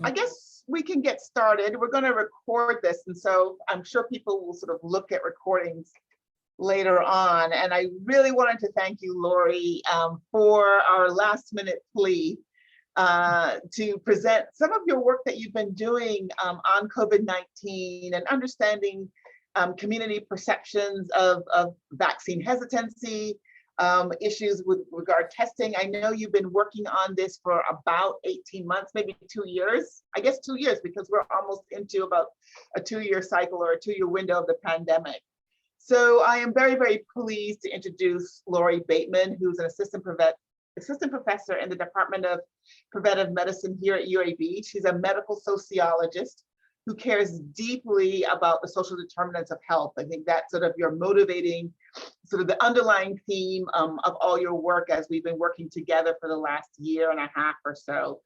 I guess we can get started. We're going to record this, and so I'm sure people will sort of look at recordings later on. And I really wanted to thank you, Lori, for our last minute plea to present some of your work that you've been doing on COVID-19 and understanding community perceptions of vaccine hesitancy, issues with regard testing. I know you've been working on this for about 18 months, maybe 2 years. I guess 2 years, because we're almost into about a 2-year cycle or a 2-year window of the pandemic. So I am very, very pleased to introduce Lori Bateman, who's an assistant professor in the Department of Preventive Medicine here at UAB. She's a medical sociologist who cares deeply about the social determinants of health. I think that's sort of your motivating, sort of the underlying theme of all your work as we've been working together for the last 1.5 years or so.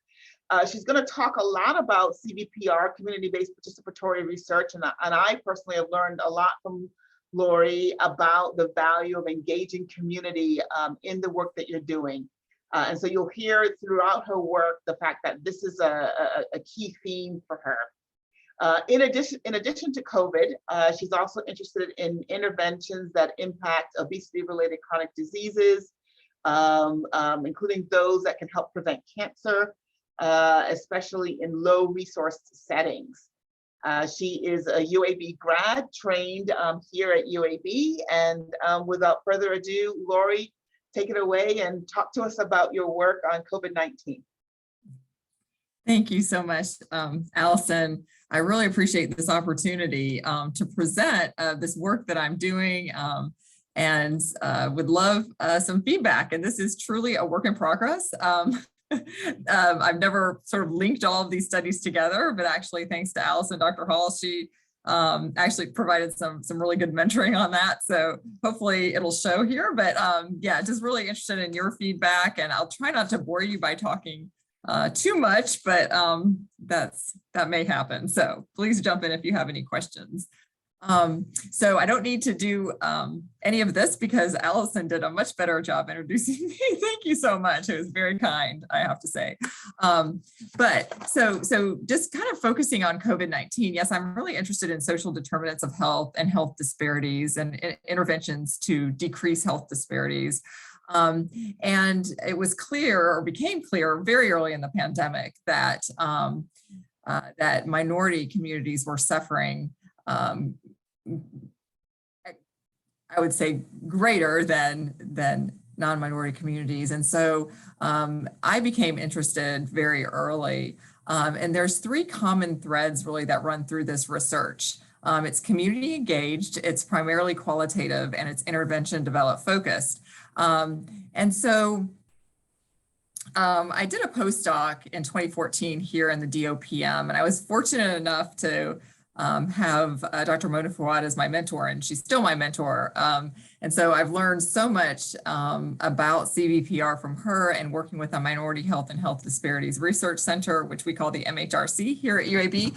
She's going to talk a lot about CVPR, community-based participatory research, and I personally have learned a lot from Lori about the value of engaging community in the work that you're doing. And so you'll hear throughout her work the fact that this is a key theme for her. In addition to COVID, she's also interested in interventions that impact obesity-related chronic diseases, including those that can help prevent cancer, especially in low-resource settings. She is a UAB grad trained here at UAB, and without further ado, Lori, take it away and talk to us about your work on COVID-19. Thank you so much, Allison. I really appreciate this opportunity to present this work that I'm doing, and would love some feedback. And this is truly a work in progress. I've never sort of linked all of these studies together, but actually thanks to Allison, Dr. Hall, she actually provided some really good mentoring on that. So hopefully it'll show here, but yeah, just really interested in your feedback, and I'll try not to bore you by talking too much, but that may happen. So please jump in if you have any questions. So I don't need to do any of this because Allison did a much better job introducing me. Thank you so much. It was very kind, I have to say. But so just kind of focusing on COVID-19, yes, I'm really interested in social determinants of health and health disparities and interventions to decrease health disparities. And it was clear, or became clear very early in the pandemic, that that minority communities were suffering, I would say, greater than non-minority communities. And so I became interested very early. And there's 3 common threads really that run through this research. It's community engaged, it's primarily qualitative, and it's intervention developed focused. And so I did a postdoc in 2014 here in the DOPM, and I was fortunate enough to have Dr. Mona Fouad as my mentor, and she's still my mentor. And so I've learned so much about CVPR from her, and working with the Minority Health and Health Disparities Research Center, which we call the MHRC here at UAB.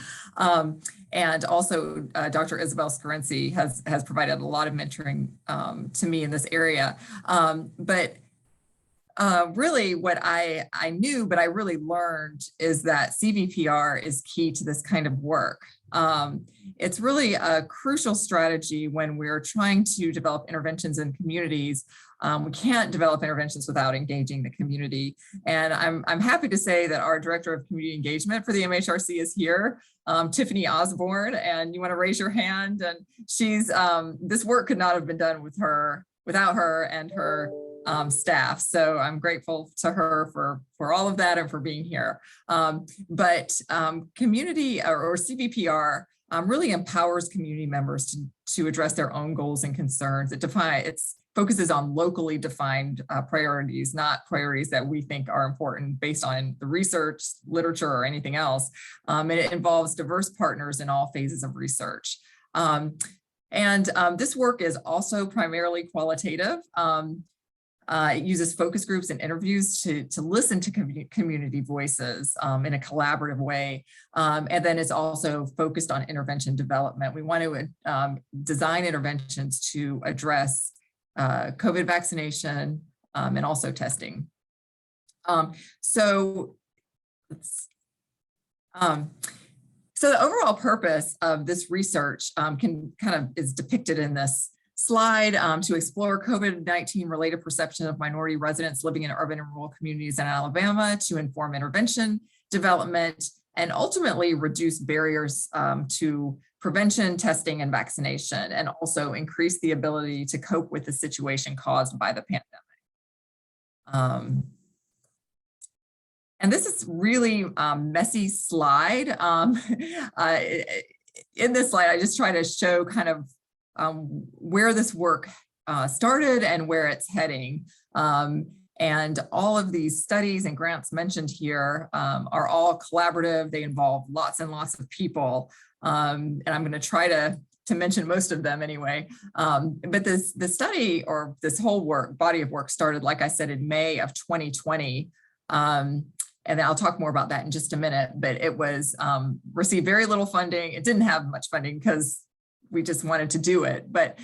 And also Dr. Isabel Scarenzi has provided a lot of mentoring to me in this area. But really what I knew, but I really learned, is that CVPR is key to this kind of work. It's really a crucial strategy when we're trying to develop interventions in communities. We can't develop interventions without engaging the community. And I'm happy to say that our Director of Community Engagement for the MHRC is here, Tiffany Osborne, and you want to raise your hand. And she's, this work could not have been done without her and her staff. So I'm grateful to her for all of that and for being here. But community or CVPR really empowers community members to address their own goals and concerns. It focuses on locally defined priorities, not priorities that we think are important based on the research, literature, or anything else. And it involves diverse partners in all phases of research. This work is also primarily qualitative. It uses focus groups and interviews to listen to community voices in a collaborative way. And then it's also focused on intervention development. We want to design interventions to address COVID vaccination and also testing. So So the overall purpose of this research is depicted in this slide, to explore COVID-19 related perception of minority residents living in urban and rural communities in Alabama, to inform intervention, development, and ultimately reduce barriers to prevention, testing, and vaccination, and also increase the ability to cope with the situation caused by the pandemic. And this is really messy slide. In this slide, I just try to show kind of where this work started and where it's heading. And all of these studies and grants mentioned here are all collaborative. They involve lots and lots of people. And I'm going to try to mention most of them anyway. But the study, or this whole body of work, started, like I said, in May of 2020. And I'll talk more about that in just a minute, but it was received very little funding. It didn't have much funding because we just wanted to do it, but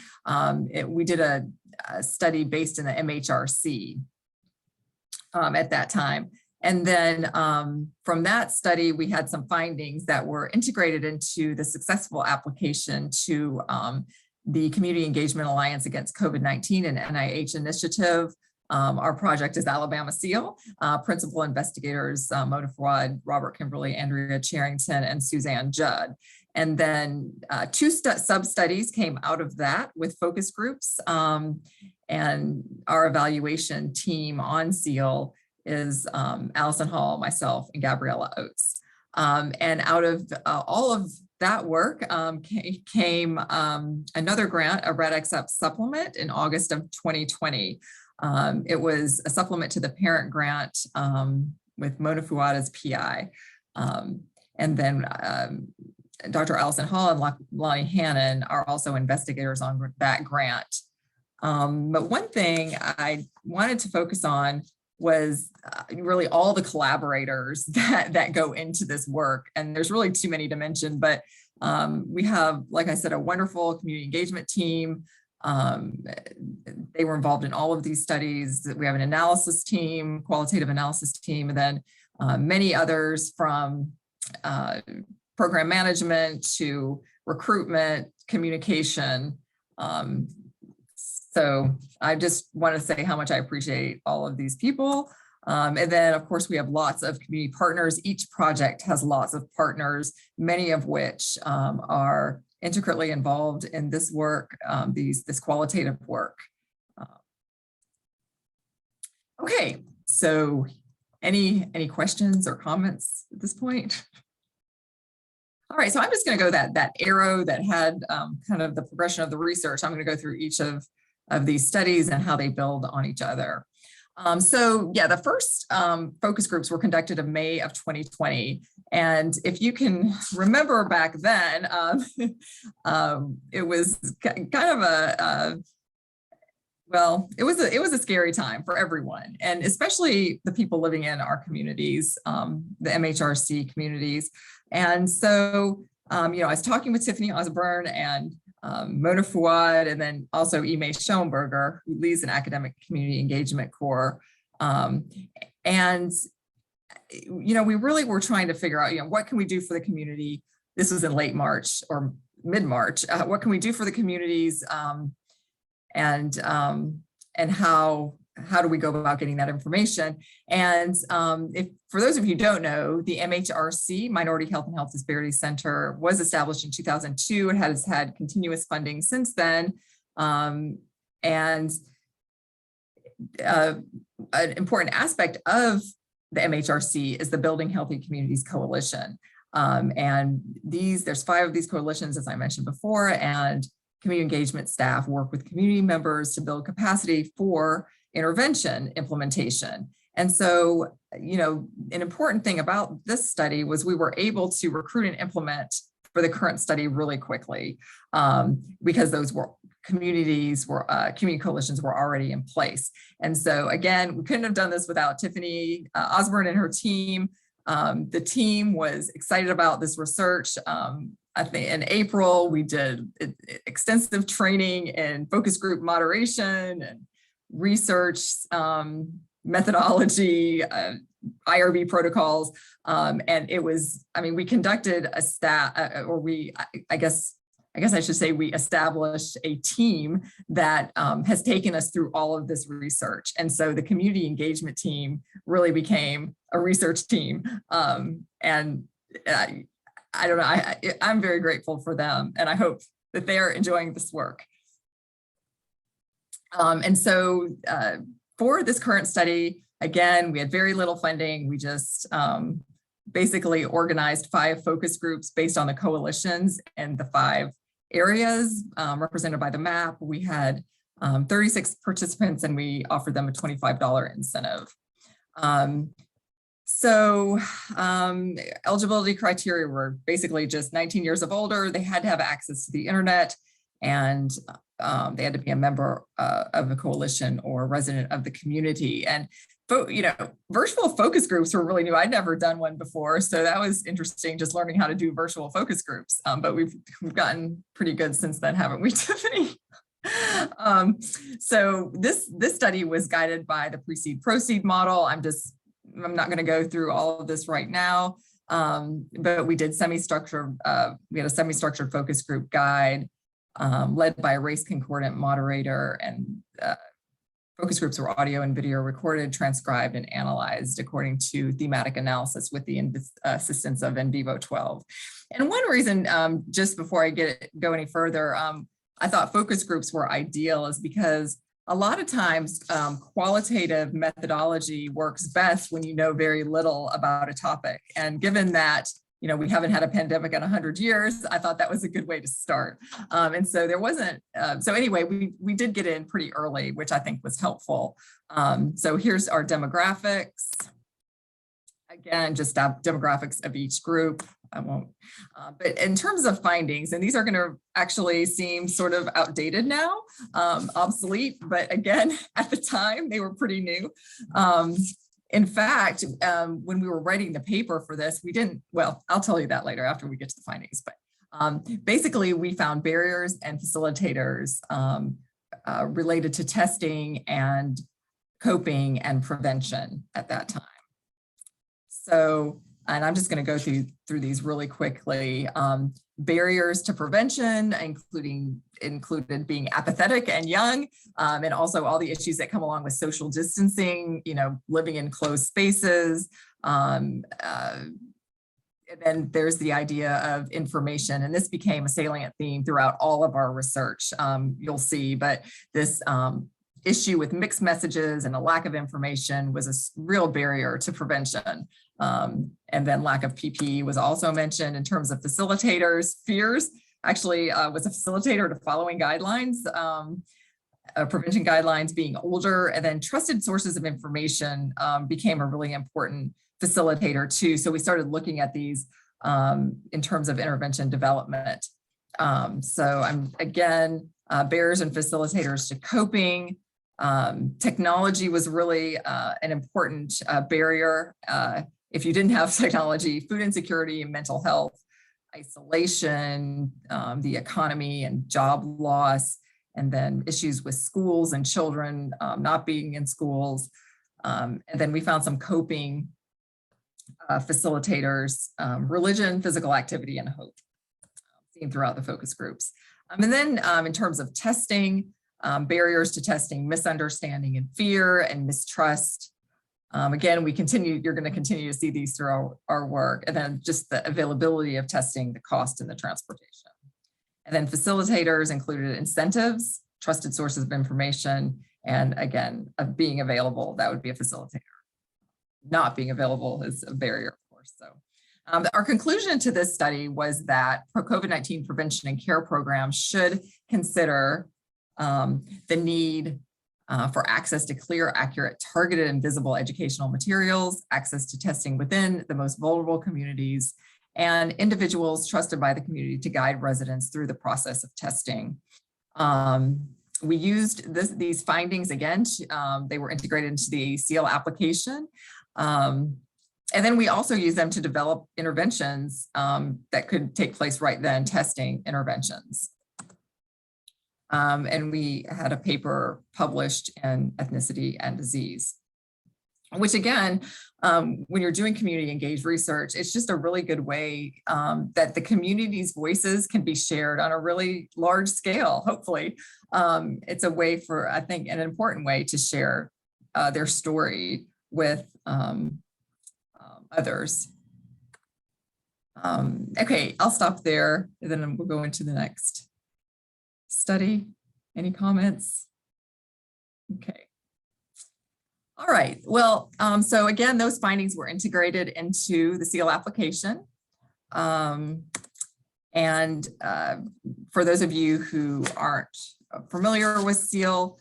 we did a study based in the MHRC at that time. And then from that study, we had some findings that were integrated into the successful application to the Community Engagement Alliance Against COVID-19 and NIH initiative. Our project is Alabama SEAL. Principal investigators, Mona Fawad, Robert Kimberly, Andrea Charrington, and Suzanne Judd. And then two sub-studies came out of that with focus groups. And our evaluation team on SEAL is Allison Hall, myself, and Gabriella Oates. And out of all of that work came another grant, a Radix Up Supplement, in August of 2020. It was a supplement to the parent grant with Mona Fawad as PI. And then Dr. Allison Hall and Lonnie Hannon are also investigators on that grant. But one thing I wanted to focus on was really all the collaborators that go into this work. And there's really too many to mention, but we have, like I said, a wonderful community engagement team. They were involved in all of these studies. We have an analysis team, qualitative analysis team, and then many others from program management to recruitment, communication. So I just want to say how much I appreciate all of these people. And then, of course, we have lots of community partners. Each project has lots of partners, many of which are intricately involved in this work, this qualitative work. Okay, so any questions or comments at this point? All right, so I'm just going to go that arrow that had kind of the progression of the research. I'm going to go through each of these studies and how they build on each other. So yeah, the first focus groups were conducted in May of 2020. And if you can remember back then, it was kind of it was a scary time for everyone, and especially the people living in our communities, the MHRC communities. And so, I was talking with Tiffany Osborne and Mona Fawad, and then also Ime Schoenberger, who leads an academic community engagement core. And, we really were trying to figure out, what can we do for the community? This was in late March or mid-March. What can we do for the communities? And how do we go about getting that information? And for those of you who don't know, the MHRC, Minority Health and Health Disparities Center, was established in 2002. It has had continuous funding since then. And an important aspect of the MHRC is the Building Healthy Communities Coalition. And there's 5 of these coalitions, as I mentioned before, and community engagement staff work with community members to build capacity for intervention implementation. And so, an important thing about this study was we were able to recruit and implement for the current study really quickly, because those community coalitions were already in place. And so again, we couldn't have done this without Tiffany Osborne and her team. The team was excited about this research. I think in April, we did extensive training in focus group moderation and research methodology, IRB protocols. And it was, I mean, we conducted a I guess I should say we established a team that has taken us through all of this research. And so the community engagement team really became a research team. And I don't know, I'm very grateful for them, and I hope that they are enjoying this work. And so for this current study, again, we had very little funding. We just basically organized 5 focus groups based on the coalitions and the 5 areas represented by the map. We had 36 participants, and we offered them a $25 incentive. So eligibility criteria were basically just 19 years of older. They had to have access to the internet, and they had to be a member of a coalition or a resident of the community. And virtual focus groups were really new. I'd never done one before, so that was interesting, just learning how to do virtual focus groups. But we've gotten pretty good since then, haven't we, Tiffany? So this study was guided by the pre-seed proceed model. I'm not going to go through all of this right now, but we did semi-structured. We had a semi-structured focus group guide led by a race concordant moderator, and focus groups were audio and video recorded, transcribed, and analyzed according to thematic analysis with the assistance of NVivo 12. And one reason, just before I go any further, I thought focus groups were ideal is because a lot of times qualitative methodology works best when you know very little about a topic. And given that we haven't had a pandemic in 100 years, I thought that was a good way to start. And so there wasn't, so anyway, we did get in pretty early, which I think was helpful. So here's our demographics. Again, just demographics of each group. I won't, but in terms of findings, and these are going to actually seem sort of outdated now, obsolete, but again, at the time, they were pretty new. In fact, when we were writing the paper for this, we didn't, well, I'll tell you that later after we get to the findings, but basically we found barriers and facilitators related to testing and coping and prevention at that time. So, and I'm just going to go through these really quickly. Barriers to prevention, included being apathetic and young, and also all the issues that come along with social distancing, living in closed spaces. And then there's the idea of information, and this became a salient theme throughout all of our research, you'll see, but this issue with mixed messages and a lack of information was a real barrier to prevention. And then lack of PPE was also mentioned. In terms of facilitators, fears actually was a facilitator to following guidelines, prevention guidelines, being older, and then trusted sources of information became a really important facilitator too. So we started looking at these in terms of intervention development. So again, barriers and facilitators to coping. Technology was really an important barrier. If you didn't have technology, food insecurity and mental health, isolation, the economy and job loss, and then issues with schools and children not being in schools. And then we found some coping facilitators, religion, physical activity, and hope seen throughout the focus groups. And then in terms of testing, barriers to testing, misunderstanding and fear and mistrust. Again, you're going to continue to see these through our work, and then just the availability of testing, the cost, and the transportation. And then facilitators included incentives, trusted sources of information, and again, of being available, that would be a facilitator. Not being available is a barrier, of course. So our conclusion to this study was that COVID-19 prevention and care programs should consider the need for access to clear, accurate, targeted, and visible educational materials, access to testing within the most vulnerable communities, and individuals trusted by the community to guide residents through the process of testing. We used these findings again, they were integrated into the COERE application. And then we also use them to develop interventions that could take place right then, testing interventions. And we had a paper published in Ethnicity and Disease. which again, when you're doing community engaged research, it's just a really good way that the community's voices can be shared on a really large scale, hopefully. It's a way for, I think, an important way to share their story with others. Okay, I'll stop there, and then we'll go into the next study. Any comments? Okay. All right, well, so again, those findings were integrated into the COERE application. For those of you who aren't familiar with COERE,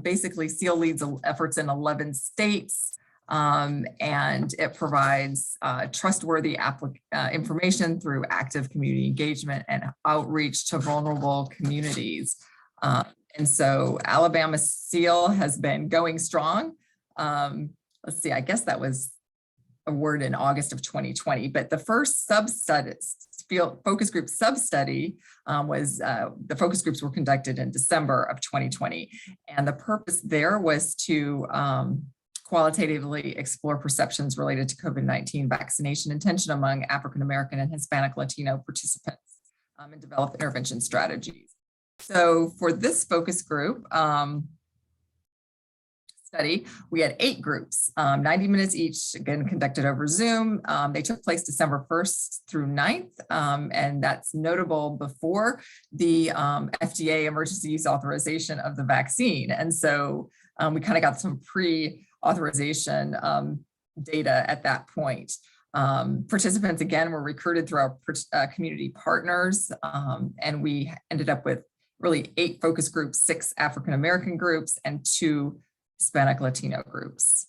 basically COERE leads efforts in 11 states, and it provides trustworthy information through active community engagement and outreach to vulnerable communities. And so Alabama COERE has been going strong. Let's see, I guess that was awarded in August of 2020, but the first focus group sub-study was, the focus groups were conducted in December of 2020. And the purpose there was to qualitatively explore perceptions related to COVID-19 vaccination intention among African-American and Hispanic Latino participants and develop intervention strategies. So for this focus group study, we had 8 groups, 90 minutes each, again, conducted over Zoom. They took place December 1st through 9th, and that's notable before the FDA emergency use authorization of the vaccine. And so we kind of got some pre-authorization data at that point. Participants, again, were recruited through our community partners, and we ended up with really 8 focus groups, 6 African-American groups, and 2 Hispanic Latino groups.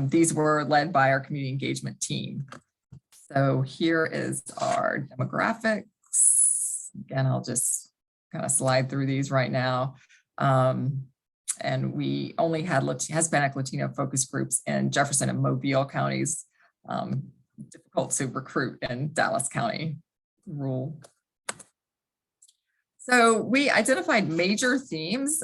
These were led by our community engagement team. So here is our demographics. Again, I'll just kind of slide through these right now. And we only had Hispanic Latino focus groups in Jefferson and Mobile counties. Difficult to recruit in Dallas County rural. So we identified major themes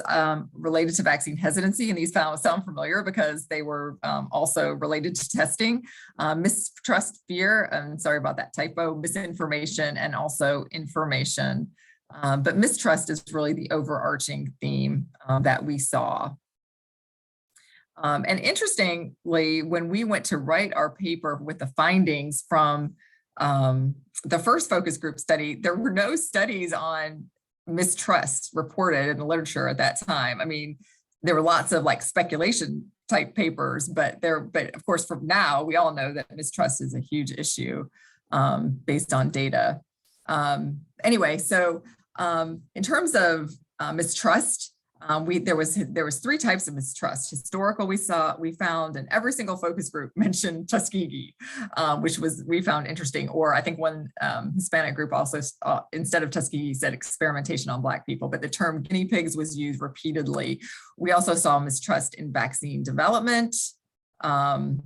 related to vaccine hesitancy, and these sound familiar because they were also related to testing, mistrust, fear, and sorry about that typo, misinformation, and also information. But mistrust is really the overarching theme that we saw. And interestingly, when we went to write our paper with the findings from the first focus group study, there were no studies on mistrust reported in the literature at that time. I mean, there were lots of like speculation type papers, but of course from now we all know that mistrust is a huge issue based on data. Anyway, so in terms of mistrust, there was 3 types of mistrust. Historical, we found, and every single focus group mentioned Tuskegee, which we found interesting. Or I think one Hispanic group also, instead of Tuskegee, said experimentation on Black people, but the term guinea pigs was used repeatedly. We also saw mistrust in vaccine development. And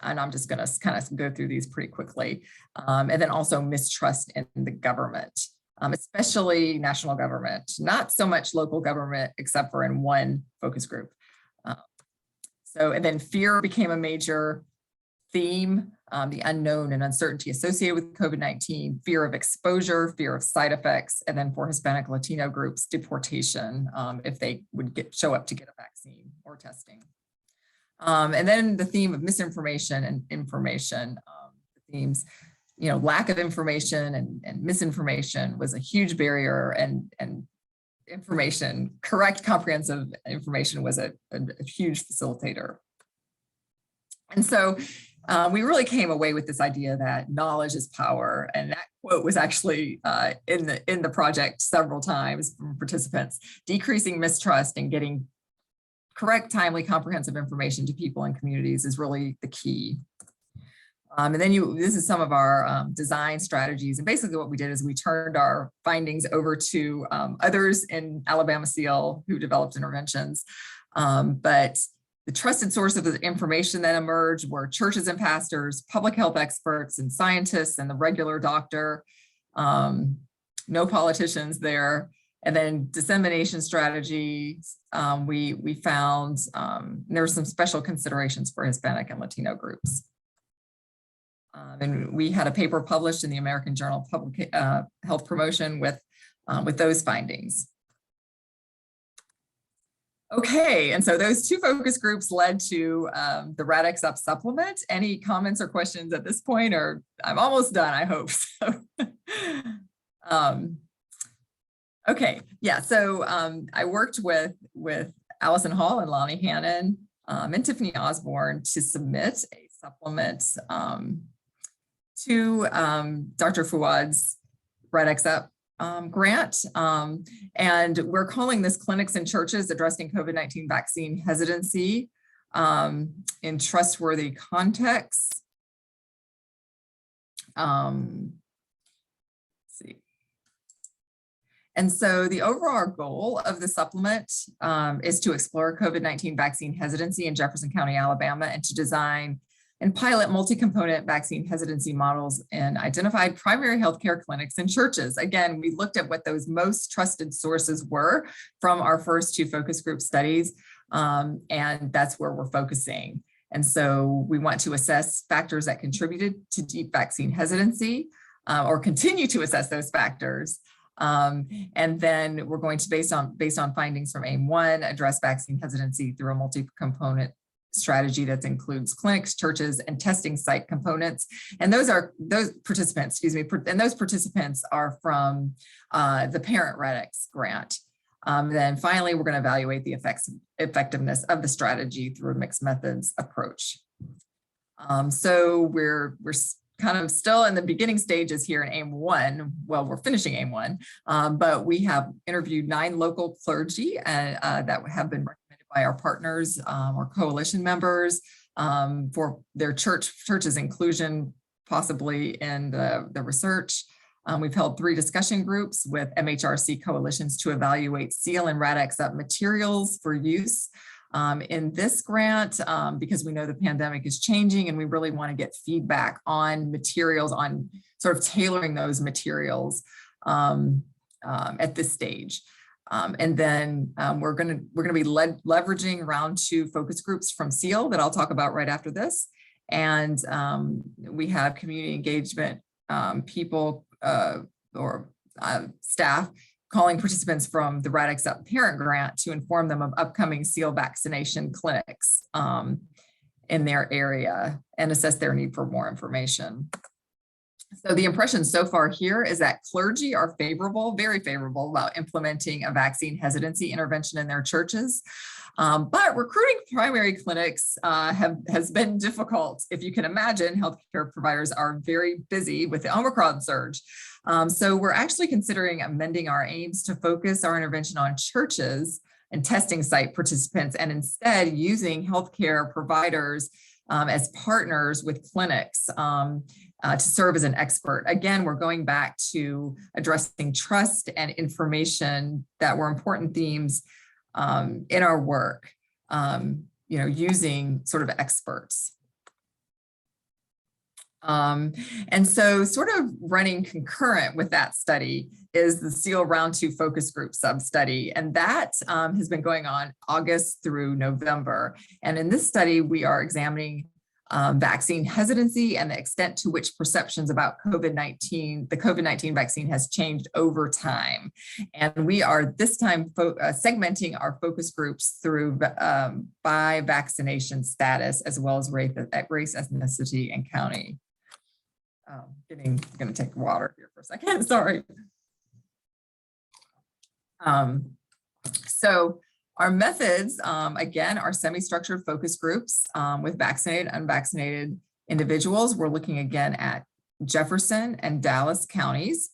I'm just going to kind of go through these pretty quickly. And then also mistrust in the government. Especially national government, not so much local government, except for in one focus group. And then fear became a major theme, the unknown and uncertainty associated with COVID-19, fear of exposure, fear of side effects, and then for Hispanic Latino groups, deportation if they would show up to get a vaccine or testing. And then the theme of misinformation and information, the themes. Lack of information and misinformation was a huge barrier, and information, correct, comprehensive information was a huge facilitator. And so we really came away with this idea that knowledge is power. And that quote was actually in the project several times from participants. Decreasing mistrust and getting correct, timely, comprehensive information to people and communities is really the key. And then this is some of our design strategies. And basically what we did is we turned our findings over to others in Alabama COERE who developed interventions. But the trusted source of the information that emerged were churches and pastors, public health experts and scientists, and the regular doctor. No politicians there. And then dissemination strategies, we found there were some special considerations for Hispanic and Latino groups. And we had a paper published in the American Journal of Public Health Promotion with those findings. Okay, and so those two focus groups led to the Radix Up Supplement. Any comments or questions at this point? Or I'm almost done, I hope so. Okay, yeah, so I worked with Allison Hall and Lonnie Hannon and Tiffany Osborne to submit a supplement to Dr. Fuad's Radix Up grant. And we're calling this Clinics and Churches Addressing COVID-19 Vaccine Hesitancy in Trustworthy Contexts. Let's see. And so the overall goal of the supplement is to explore COVID-19 vaccine hesitancy in Jefferson County, Alabama, and to design and pilot multi-component vaccine hesitancy models in identified primary healthcare clinics and churches. Again, we looked at what those most trusted sources were from our first two focus group studies, and that's where we're focusing. And so we want to assess factors that contributed to deep vaccine hesitancy, or continue to assess those factors. And then we're going to, based on findings from AIM-1, address vaccine hesitancy through a multi-component strategy that includes clinics, churches, and testing site components. And those participants, and those participants are from the Parent Radix grant. Then finally, we're going to evaluate the effectiveness of the strategy through a mixed methods approach. So we're kind of still in the beginning stages here in AIM-1. Well, we're finishing AIM-1, but we have interviewed 9 local clergy that have been recommended by our partners or coalition members for their church's inclusion, possibly in the research. We've held 3 discussion groups with MHRC coalitions to evaluate seal and Radix Up materials for use in this grant, because we know the pandemic is changing and we really want to get feedback on materials, on sort of tailoring those materials at this stage. And then we're going to be leveraging round 2 focus groups from SEAL that I'll talk about right after this. And we have community engagement people or staff calling participants from the Radix Up Parent Grant to inform them of upcoming SEAL vaccination clinics in their area and assess their need for more information. So the impression so far here is that clergy are favorable, very favorable about implementing a vaccine hesitancy intervention in their churches. But recruiting primary clinics has been difficult. If you can imagine, healthcare providers are very busy with the Omicron surge. So we're actually considering amending our aims to focus our intervention on churches and testing site participants, and instead using healthcare providers as partners with clinics to serve as an expert. Again, we're going back to addressing trust and information that were important themes in our work, using sort of experts. And so sort of running concurrent with that study is the SEAL Round 2 Focus Group sub-study. And that has been going on August through November. And in this study, we are examining vaccine hesitancy and the extent to which perceptions about the COVID-19 vaccine has changed over time. And we are this time segmenting our focus groups through by vaccination status, as well as race, ethnicity, and county. Gonna take water here for a second, sorry. So our methods, again, are semi-structured focus groups with vaccinated, unvaccinated individuals. We're looking again at Jefferson and Dallas counties.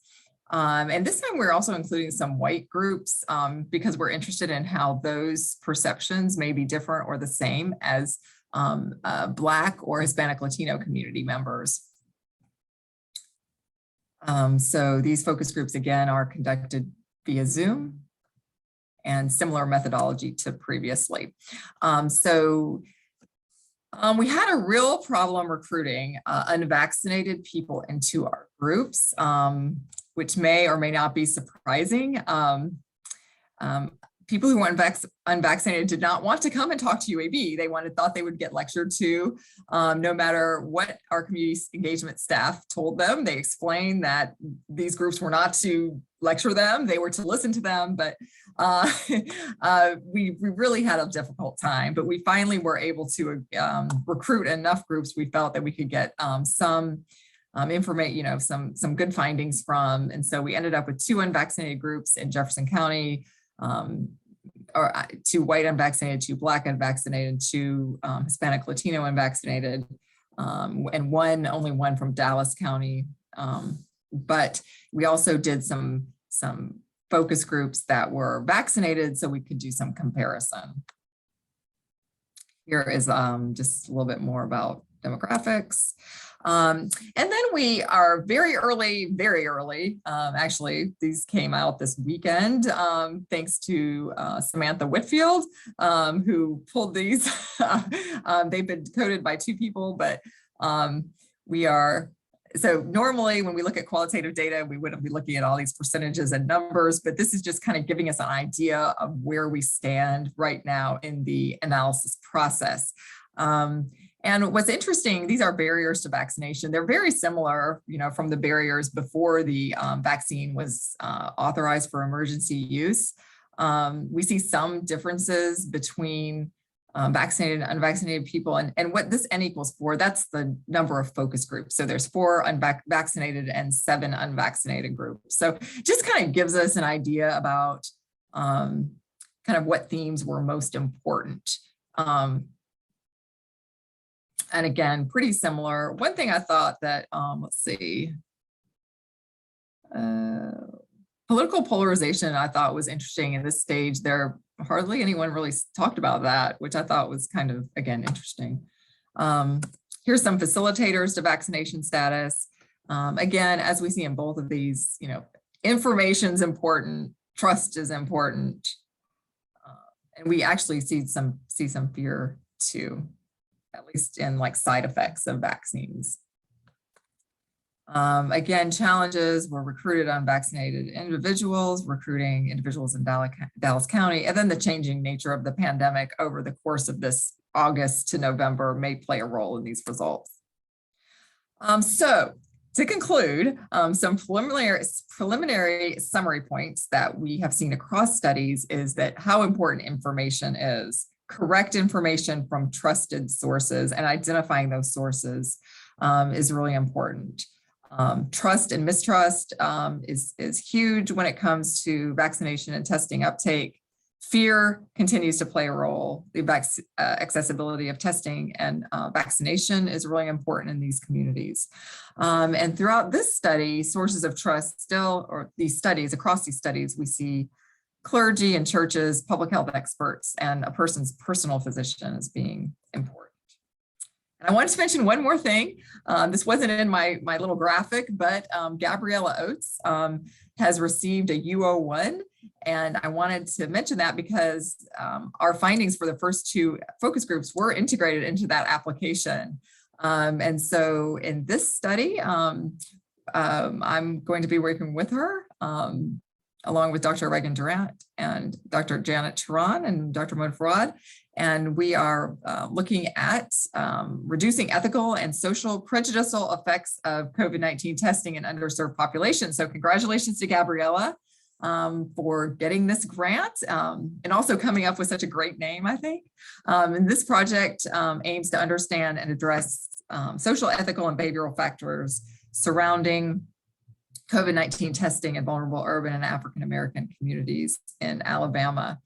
And this time we're also including some white groups because we're interested in how those perceptions may be different or the same as Black or Hispanic Latino community members. So these focus groups, again, are conducted via Zoom and similar methodology to previously. We had a real problem recruiting unvaccinated people into our groups, which may or may not be surprising. people who weren't unvaccinated did not want to come and talk to UAB. They thought they would get lectured to, no matter what our community engagement staff told them. They explained that these groups were not to lecture them, they were to listen to them, but we really had a difficult time. But we finally were able to recruit enough groups we felt that we could get some information, some good findings from. And so we ended up with 2 unvaccinated groups in Jefferson County, or 2 white unvaccinated, 2 Black unvaccinated, and 2 Hispanic Latino unvaccinated, and only one from Dallas County. But we also did some focus groups that were vaccinated so we could do some comparison. Here is just a little bit more about demographics. And then we are very early, actually, these came out this weekend, thanks to Samantha Whitfield, who pulled these. They've been coded by 2 people, but so normally when we look at qualitative data, we wouldn't be looking at all these percentages and numbers, but this is just kind of giving us an idea of where we stand right now in the analysis process. And what's interesting, these are barriers to vaccination. They're very similar, from the barriers before the vaccine was authorized for emergency use. We see some differences between vaccinated and unvaccinated people. And what this N equals 4, that's the number of focus groups. So there's 4 unvaccinated and 7 unvaccinated groups. So just kind of gives us an idea about kind of what themes were most important. And again, pretty similar. One thing I thought that, let's see, political polarization I thought was interesting in this stage. There hardly anyone really talked about that, which I thought was kind of, again, interesting. Here's some facilitators to vaccination status. Again, as we see in both of these, information is important, trust is important, and we actually see some fear too, at least in like side effects of vaccines. Again, challenges were recruited unvaccinated individuals, recruiting individuals in Dallas County, and then the changing nature of the pandemic over the course of this August to November may play a role in these results. So to conclude, some preliminary summary points that we have seen across studies is that how important information is. Correct information from trusted sources and identifying those sources is really important. Trust and mistrust is huge when it comes to vaccination and testing uptake. Fear continues to play a role. The accessibility of testing and vaccination is really important in these communities. And throughout this study, sources of trust still, or these studies, across these studies, we see clergy and churches, public health experts, and a person's personal physician as being important. And I wanted to mention one more thing. This wasn't in my little graphic, but Gabriella Oates has received a U01. And I wanted to mention that because our findings for the first 2 focus groups were integrated into that application. And so in this study, I'm going to be working with her along with Dr. Regan Durant and Dr. Janet Turan and Dr. Mona Farad. And we are looking at reducing ethical and social prejudicial effects of COVID-19 testing in underserved populations. So congratulations to Gabriella for getting this grant and also coming up with such a great name, I think. And this project aims to understand and address social, ethical, and behavioral factors surrounding COVID-19 testing in vulnerable urban and African-American communities in Alabama.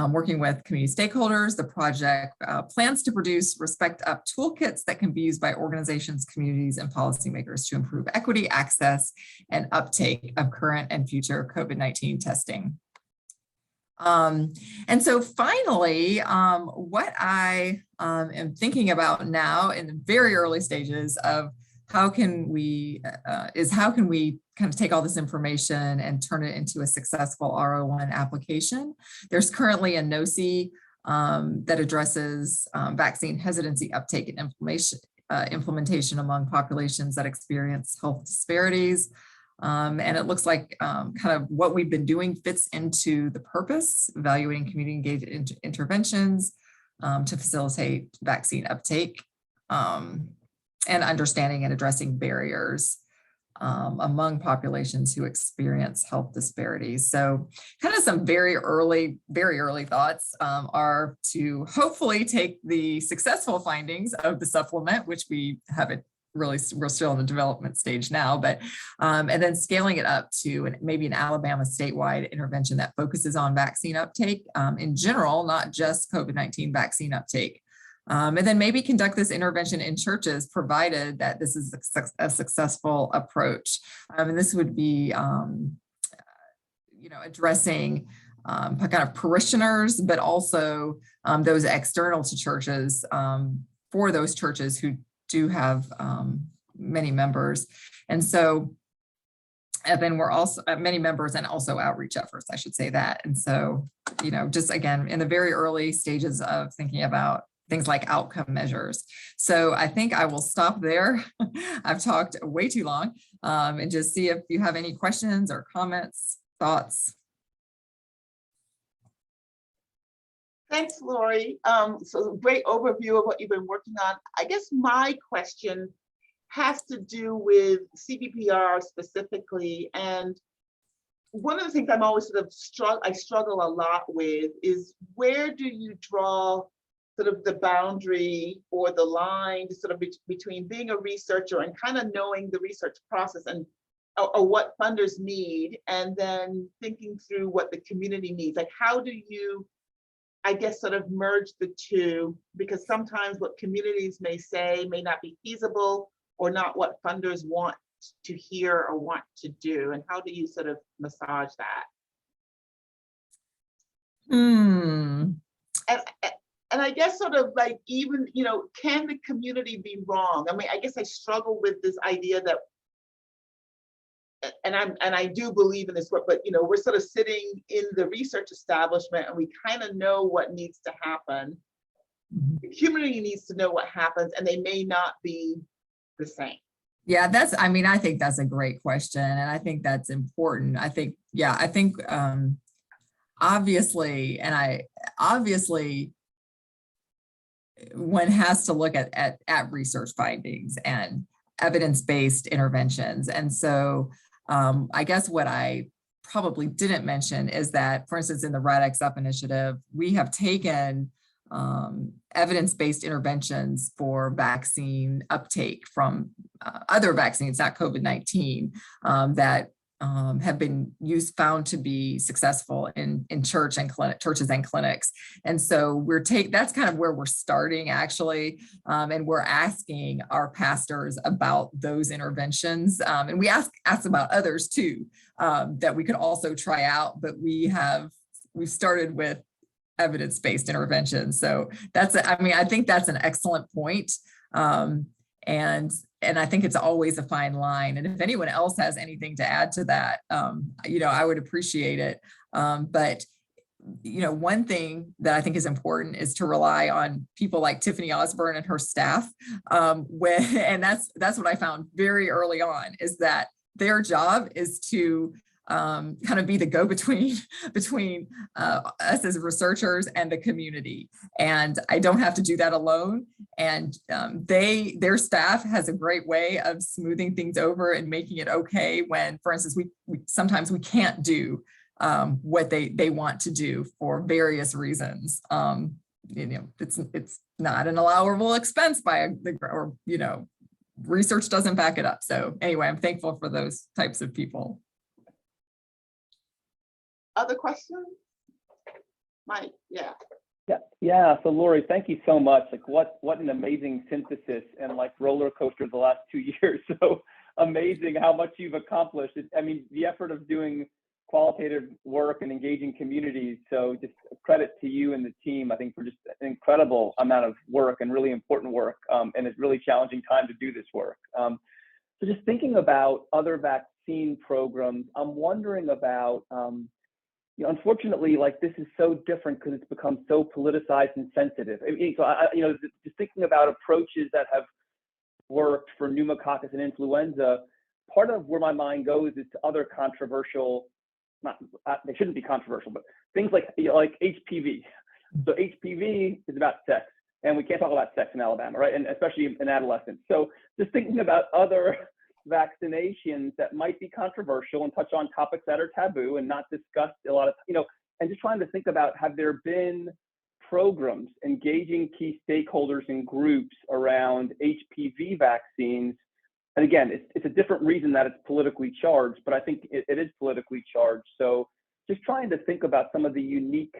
Working with community stakeholders, the project plans to produce Respect Up toolkits that can be used by organizations, communities, and policymakers to improve equity, access, and uptake of current and future COVID-19 testing. And so finally, what I am thinking about now in the very early stages of how can we kind of take all this information and turn it into a successful R01 application. There's currently a NOCI that addresses vaccine hesitancy, uptake, and implementation among populations that experience health disparities. And it looks like kind of what we've been doing fits into the purpose, evaluating community engaged interventions to facilitate vaccine uptake and understanding and addressing barriers among populations who experience health disparities. So kind of some very early thoughts are to hopefully take the successful findings of the supplement, which we haven't really, we're still in the development stage now, but and then scaling it up to maybe an Alabama statewide intervention that focuses on vaccine uptake in general, not just COVID-19 vaccine uptake. And then maybe conduct this intervention in churches, provided that this is a successful approach. And this would be, addressing kind of parishioners, but also those external to churches for those churches who do have many members. And so, and then we're also many members and also outreach efforts, I should say that. And so, just again, in the very early stages of thinking about things like outcome measures. So I think I will stop there. I've talked way too long and just see if you have any questions or comments, thoughts. Thanks, Lori. So great overview of what you've been working on. I guess my question has to do with CBPR specifically. And one of the things I'm always sort of struggle a lot with is, where do you draw sort of the boundary or the line sort of between being a researcher and kind of knowing the research process and or what funders need, and then thinking through what the community needs? Like, how do you, I guess, sort of merge the two? Because sometimes what communities may say may not be feasible or not what funders want to hear or want to do. And how do you sort of massage that? And I guess sort of like, even, can the community be wrong? I mean, I guess I struggle with this idea that, and I do believe in this work, but we're sort of sitting in the research establishment and we kind of know what needs to happen. The community needs to know what happens, and they may not be the same. Yeah, I think that's a great question. And I think that's important. I think obviously one has to look at research findings and evidence-based interventions. And so I guess what I probably didn't mention is that, for instance, in the Radix Up initiative, we have taken evidence-based interventions for vaccine uptake from other vaccines, not COVID-19, that have been found to be successful in churches and clinics. And so that's kind of where we're starting, actually. And we're asking our pastors about those interventions. And we ask about others too, that we could also try out, but we've started with evidence-based interventions. So I think that's an excellent point. And I think it's always a fine line. And if anyone else has anything to add to that, I would appreciate it. But one thing that I think is important is to rely on people like Tiffany Osborne and her staff. And that's what I found very early on, is that their job is to kind of be the go-between between us as researchers and the community. And I don't have to do that alone. And their staff has a great way of smoothing things over and making it okay when, for instance, we sometimes we can't do what they want to do for various reasons. It's not an allowable expense research doesn't back it up. So anyway, I'm thankful for those types of people. Other questions? Mike, yeah. Yeah. So Lori, thank you so much. Like, what an amazing synthesis and like roller coaster the last 2 years. So amazing how much you've accomplished. The effort of doing qualitative work and engaging communities. So just credit to you and the team, I think, for just an incredible amount of work and really important work. And it's really challenging time to do this work. So just thinking about other vaccine programs, I'm wondering about, unfortunately, like, this is so different because it's become so politicized and sensitive. So just thinking about approaches that have worked for pneumococcus and influenza, part of where my mind goes is to other controversial, not they shouldn't be controversial, but things like HPV. So HPV is about sex, and we can't talk about sex in Alabama, right? And especially in adolescents. So just thinking about other vaccinations that might be controversial and touch on topics that are taboo and not discussed a lot of, and just trying to think about, have there been programs engaging key stakeholders and groups around HPV vaccines? And again, it's a different reason that it's politically charged, but I think it is politically charged. So just trying to think about some of the unique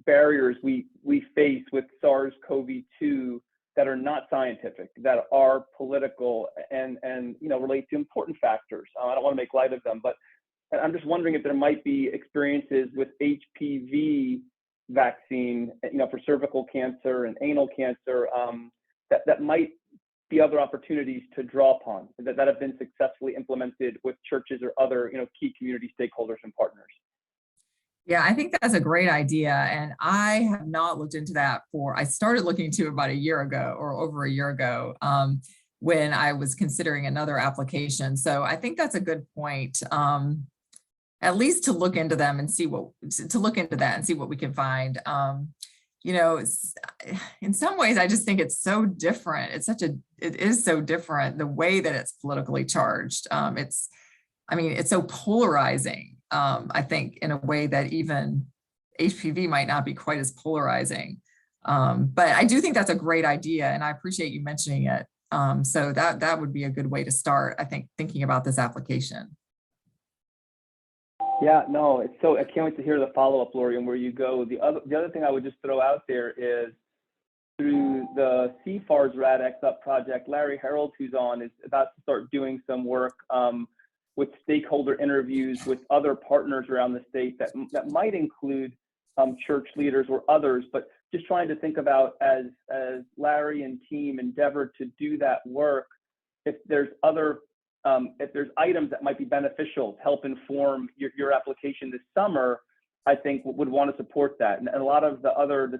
barriers we face with SARS-CoV-2 that are not scientific, that are political and relate to important factors. I don't want to make light of them, but I'm just wondering if there might be experiences with HPV vaccine, for cervical cancer and anal cancer, that might be other opportunities to draw upon that have been successfully implemented with churches or other, key community stakeholders and partners. Yeah, I think that's a great idea. And I have not looked into that I started looking into it about a year ago or over a year ago when I was considering another application. So I think that's a good point, at least to look into them and see what we can find. In some ways, I just think it's so different. It is so different the way that it's politically charged. It's so polarizing. I think in a way that even HPV might not be quite as polarizing. But I do think that's a great idea, and I appreciate you mentioning it. So that would be a good way to start, I think, thinking about this application. Yeah, no, I can't wait to hear the follow-up, Lori, and where you go. The other thing I would just throw out there is through the CFAR's Radix Up project, Larry Harold, who's on, is about to start doing some work with stakeholder interviews with other partners around the state that might include church leaders or others, but just trying to think about as Larry and team endeavor to do that work, if there's items that might be beneficial to help inform your application this summer, I think would want to support that. And a lot of the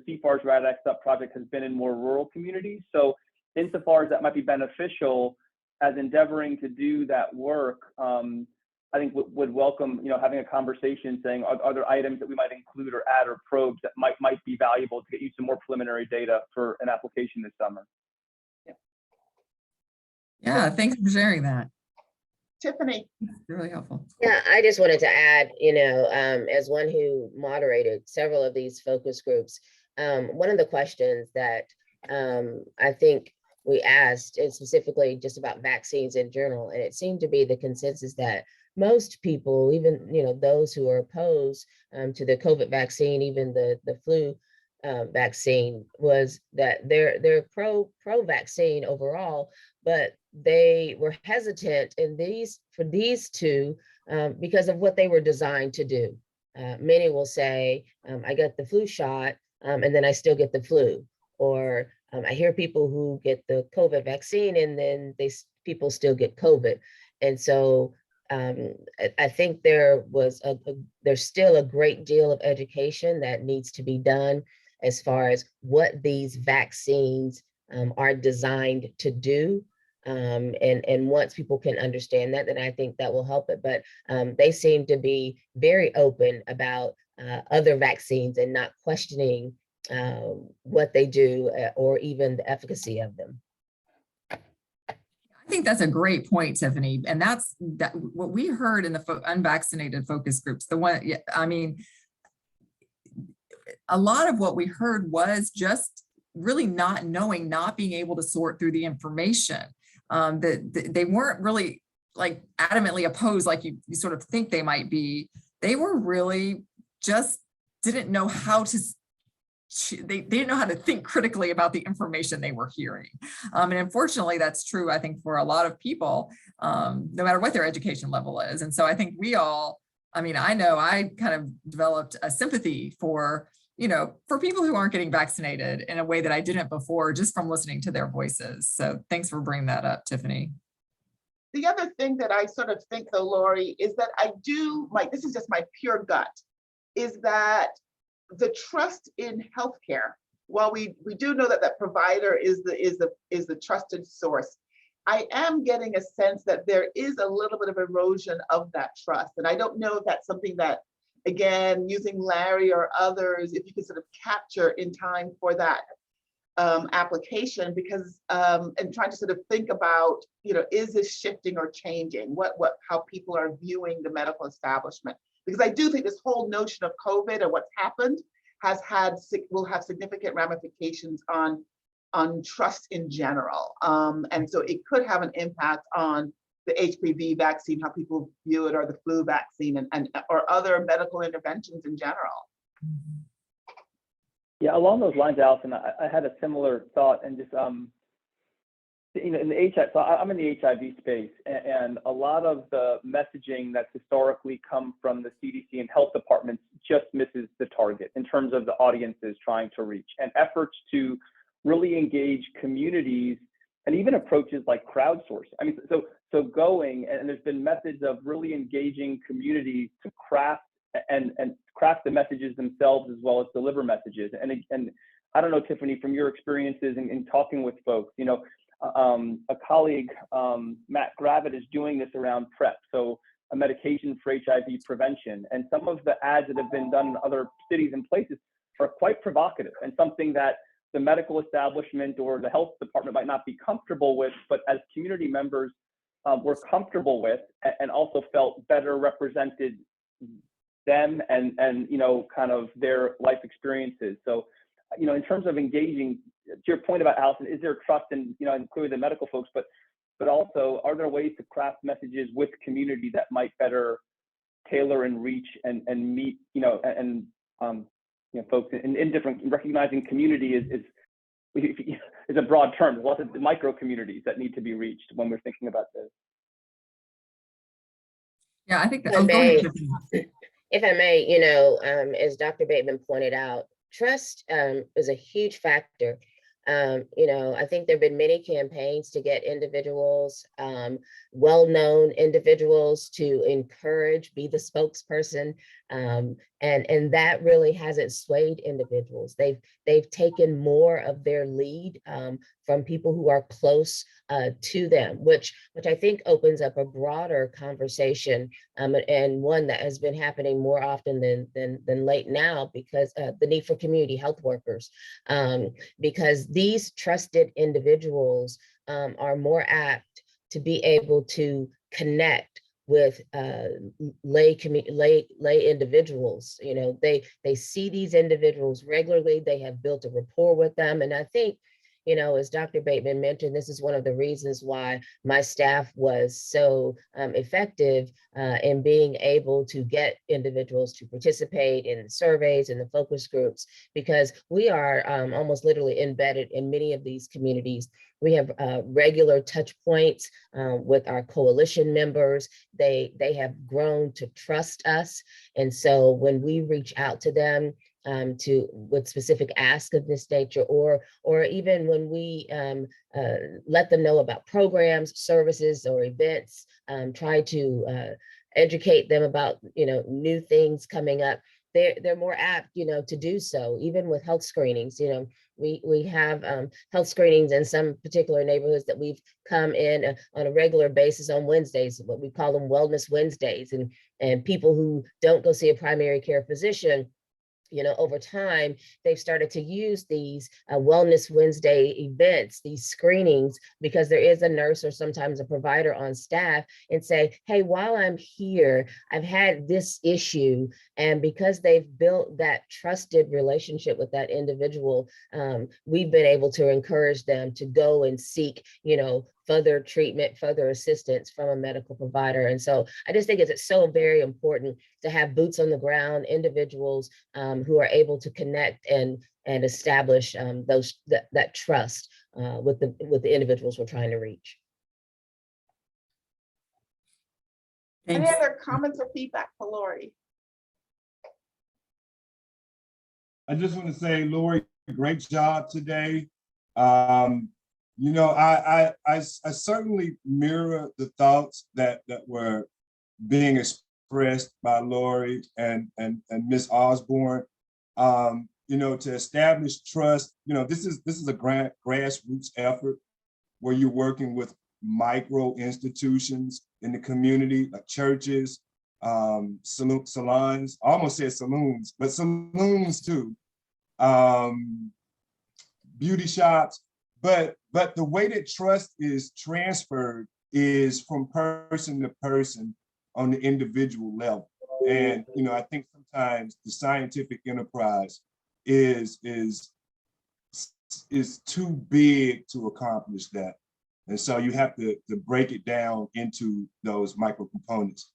CFAR's Radix Up project has been in more rural communities. So insofar as that might be beneficial, as endeavoring to do that work, I think would welcome, having a conversation saying, are there items that we might include or add or probes that might be valuable to get you some more preliminary data for an application this summer? Yeah, thanks for sharing that. Tiffany. Really helpful. Yeah, I just wanted to add, as one who moderated several of these focus groups, one of the questions that I think we asked, and specifically just about vaccines in general, and it seemed to be the consensus that most people, even those who are opposed to the COVID vaccine, even the flu vaccine, was that they're pro vaccine overall, but they were hesitant for these two because of what they were designed to do. Many will say, I got the flu shot and then I still get the flu, or I hear people who get the COVID vaccine and then people still get COVID. And so I think there's still a great deal of education that needs to be done as far as what these vaccines are designed to do. And once people can understand that, then I think that will help it. But they seem to be very open about other vaccines and not questioning what they do or even the efficacy of them. I think that's a great point, Tiffany. And that's what we heard in the unvaccinated focus groups. A lot of what we heard was just really not knowing, not being able to sort through the information. That they weren't really like adamantly opposed like you sort of think they might be. They were really just didn't know how to they didn't know how to think critically about the information they were hearing. And unfortunately, that's true, I think, for a lot of people, no matter what their education level is. And so I think I know I kind of developed a sympathy for people who aren't getting vaccinated in a way that I didn't before, just from listening to their voices. So thanks for bringing that up, Tiffany. The other thing that I sort of think though, Lori, is that this is just my pure gut, is that the trust in healthcare, while we do know that provider is the trusted source, I am getting a sense that there is a little bit of erosion of that trust. And I don't know if that's something that, again, using Larry or others, if you could sort of capture in time for that application, because and trying to sort of think about, is this shifting or changing how people are viewing the medical establishment? Because I do think this whole notion of COVID and what's happened will have significant ramifications on trust in general. And so it could have an impact on the HPV vaccine, how people view it, or the flu vaccine, or other medical interventions in general. Yeah, along those lines, Allison, I had a similar thought, and just in the HIV, so I'm in the HIV space, and a lot of the messaging that's historically come from the CDC and health departments just misses the target in terms of the audiences trying to reach, and efforts to really engage communities and even approaches like crowdsourcing. I mean, so going, and there's been methods of really engaging communities to craft and craft the messages themselves as well as deliver messages. And I don't know, Tiffany, from your experiences in talking with folks, a colleague, Matt Gravitt, is doing this around PrEP, so a medication for HIV prevention. And some of the ads that have been done in other cities and places are quite provocative, and something that the medical establishment or the health department might not be comfortable with, but as community members were comfortable with, and also felt better represented them and kind of their life experiences. So, in terms of engaging, to your point about Allison, is there trust in, including the medical folks, but also, are there ways to craft messages with community that might better tailor and reach and meet, folks in different, recognizing community is a broad term. There's lots of micro communities that need to be reached when we're thinking about this. Yeah, I think that, if I may, as Dr. Bateman pointed out, trust is a huge factor. I think there have been many campaigns to get individuals, well-known individuals, to encourage, be the spokesperson, and that really hasn't swayed individuals. They've taken more of their lead from people who are close to them, which I think opens up a broader conversation, and one that has been happening more often than late now, because the need for community health workers, because these trusted individuals are more apt to be able to connect with lay individuals. They see these individuals regularly. They have built a rapport with them, and I think, as Dr. Bateman mentioned, this is one of the reasons why my staff was so effective in being able to get individuals to participate in the surveys and the focus groups, because we are almost literally embedded in many of these communities. We have regular touch points with our coalition members. They have grown to trust us. And so when we reach out to them, with specific ask of this nature, or even when we let them know about programs, services, or events, try to educate them about new things coming up, they're more apt to do so. Even with health screenings, we have health screenings in some particular neighborhoods that we've come in on a regular basis on Wednesdays, what we call them Wellness Wednesdays, and people who don't go see a primary care physician, over time, they've started to use these Wellness Wednesday events, these screenings, because there is a nurse or sometimes a provider on staff, and say, hey, while I'm here, I've had this issue. And because they've built that trusted relationship with that individual, we've been able to encourage them to go and seek, further treatment, further assistance from a medical provider. And so I just think it's so very important to have boots on the ground, individuals who are able to connect and establish that trust with the individuals we're trying to reach. Thanks. Any other comments or feedback for Lori? I just want to say, Lori, great job today. I certainly mirror the thoughts that were being expressed by Lori and Ms. Osborne. To establish trust, this is a grassroots effort where you're working with micro institutions in the community, like churches, salons, I almost said saloons, but saloons too, beauty shops. But the way that trust is transferred is from person to person on the individual level. And I think sometimes the scientific enterprise is too big to accomplish that. And so you have to break it down into those micro components.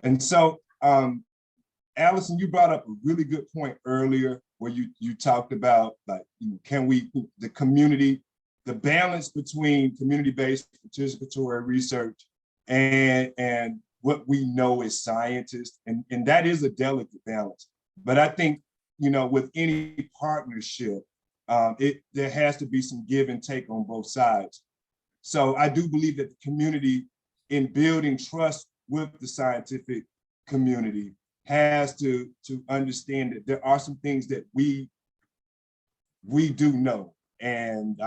And so, Allison, you brought up a really good point earlier where you talked about, like, can we, the community, the balance between community-based participatory research and what we know as scientists, and that is a delicate balance. But I think, with any partnership, there has to be some give and take on both sides. So I do believe that the community, in building trust with the scientific community, has to understand that there are some things that we do know. And,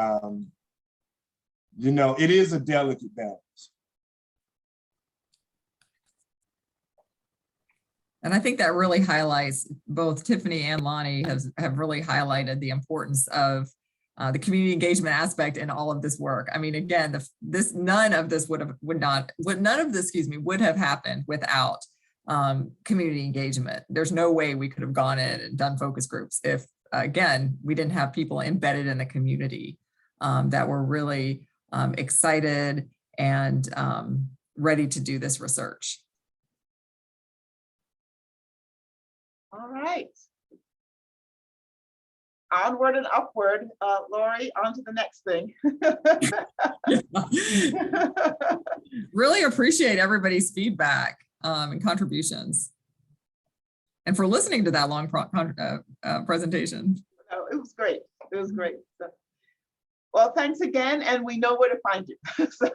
it is a delicate balance. And I think that really highlights, both Tiffany and Lonnie have really highlighted the importance of the community engagement aspect in all of this work. I mean, again, none of this would have happened without community engagement. There's no way we could have gone in and done focus groups if, again, we didn't have people embedded in the community that were really excited and ready to do this research. All right. Onward and upward, Lori, on to the next thing. Really appreciate everybody's feedback and contributions, and for listening to that long presentation. Oh, it was great. It was great. So, well, thanks again, and we know where to find you. So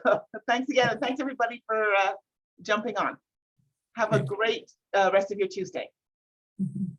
thanks again, and thanks everybody for jumping on. Have a great rest of your Tuesday. Mm-hmm.